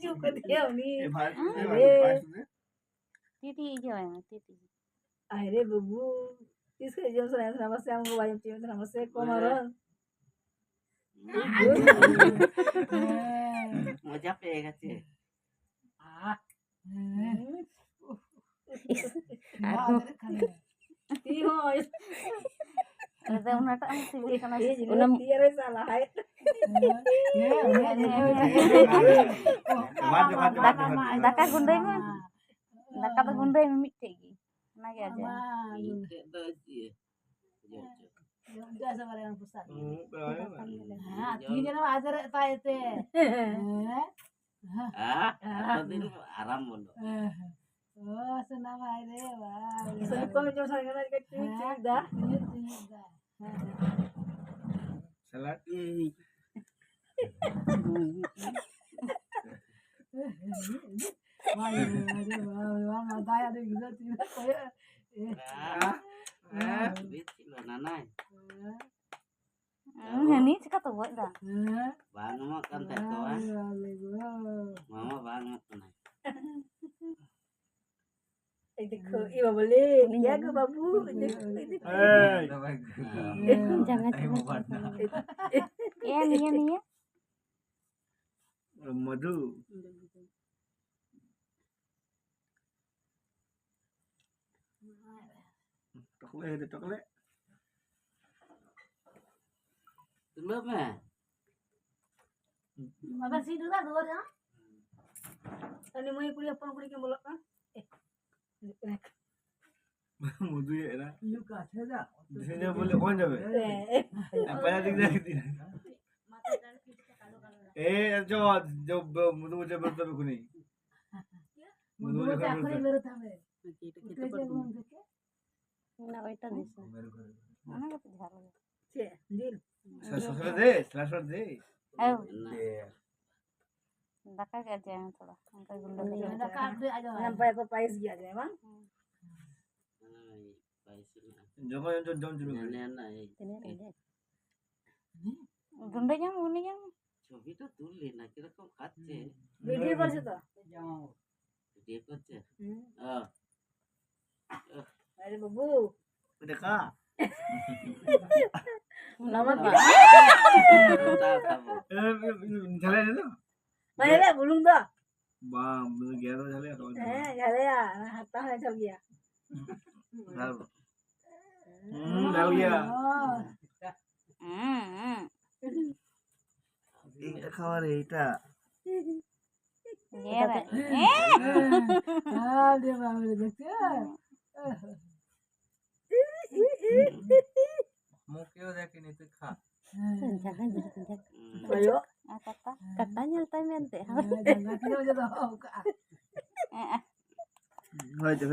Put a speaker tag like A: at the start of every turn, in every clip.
A: चुप कर दिया उन्हीं
B: ये भाई
A: अरे
C: टीटी जो है टीटी
A: अरे बबू किसके जब से नमस्ते हमको भाई नमस्ते कोमरन
D: मजा पेगा चे
A: iyo
C: ada unata sibuk kana
A: ये जिन्हें तियर साला है
C: daka gundai mah daka tuh gundai mimiti gi nagi aja
D: itu doji
A: udah sama yang pusat
B: हाँ
A: ini nama ajar tak itu
D: ah tadi aram bondo
A: oh senang aja wah senang kau macam sana kan kecil dah
B: सलाद
A: wah wah mata ada gitu tidak kayak
D: bit lo nanai
C: ini cika tuh buat dah
D: bang mau kan tekoan mama bang mau kan
A: देखो ये बोले क्या गो बाबू
C: jangan iya nih
B: मधु टकले
D: dulu mah
A: मगर सीधू दा दो जा तने मई कुड़ी अपन कुड़ी के बोलत ना
B: मधु ये ना
A: यू का छेदा
B: जिसे बोले कौन जावे पहला दिख रहा ए जो जो मधु मुझे बोलता भी कुछ नहीं
A: मुझे क्या करे मेरे थामे
C: ना वैटा दिस mana kata jaro
A: छे दिल
B: ससुर दे
C: ayo
B: दे
C: daka ke aja yang थोड़ा angka gundai
A: दा काट दे आ जाओ नंबर को पाइस गया जाए बा
B: जगह जो जम जुमे
C: gundai yang gundai yang
D: ছবি তো তুললি না কিরকম খাচ্ছে
A: वीडियो पर से तो
D: ভিডিও করছে
A: अरे बाबू
B: देखा
A: नमक
B: झले ना
A: मैंने ले बुलूं दा
B: वाह मुझे गया तो झले
A: हैं चले यार हाथ में चल गया
B: डाल गया এটা খাওয়ার এইটা
C: ये रे
A: हां दे बाबू देखते
B: মুখেও দেখেনি তুই খা
C: jangan jangan
A: ayo
C: kata katanya tay mente
A: jangan kita aja tahu
B: হয়েছে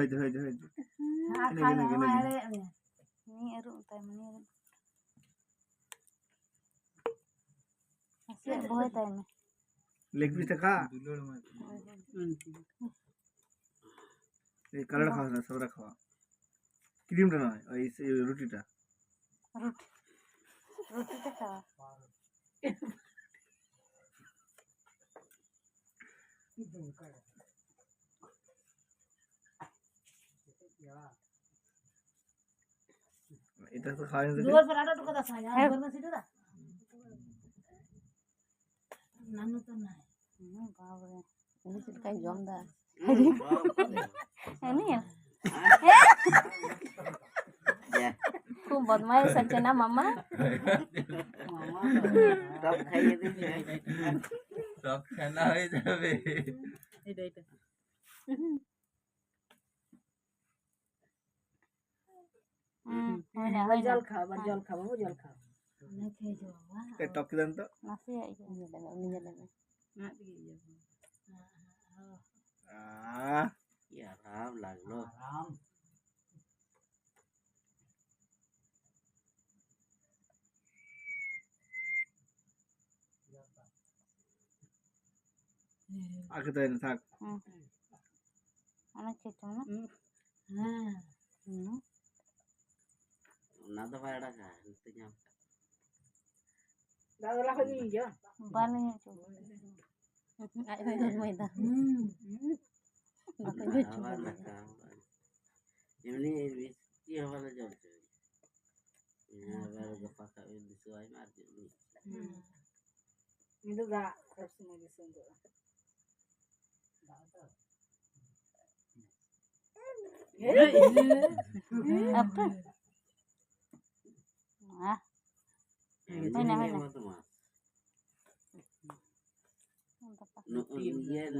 C: ini eru tay mani masih boy tay me
B: leg পিসটা খা এই কালারটা খাওয়া না সবটা খাওয়া ক্রিমটা নয় ওই রুটিটা
C: roti teh kawa
B: এটা তো খাওয়া না
A: dua peradah tuh kata saya benar sih dah nanu tuh nah
C: bawa ini sih kayak jom dah ini ya tuh buat main saja na mama
D: সব খাইয়ে দিবি
B: সব খানা হয়ে যাবে
A: itu jal khao babu jal khao
B: টক দেন তো
C: nasi ya ini jalan
D: কি আরাম লাগলো
B: আগে তো না থাক
C: anak cucu na
D: না তো ভাড়া খা তো যাও
A: dah lah lagi ya
C: banyak cucu Main dah. Dapat lucu.
D: Awan nakal. Ini dia wala jauh. Ya baru kepakai di suai mati ni.
A: Itu gak harus semua disungguh.
C: Apa? Ah,
D: Mana
C: mana?
D: mana tu mas. Nu dia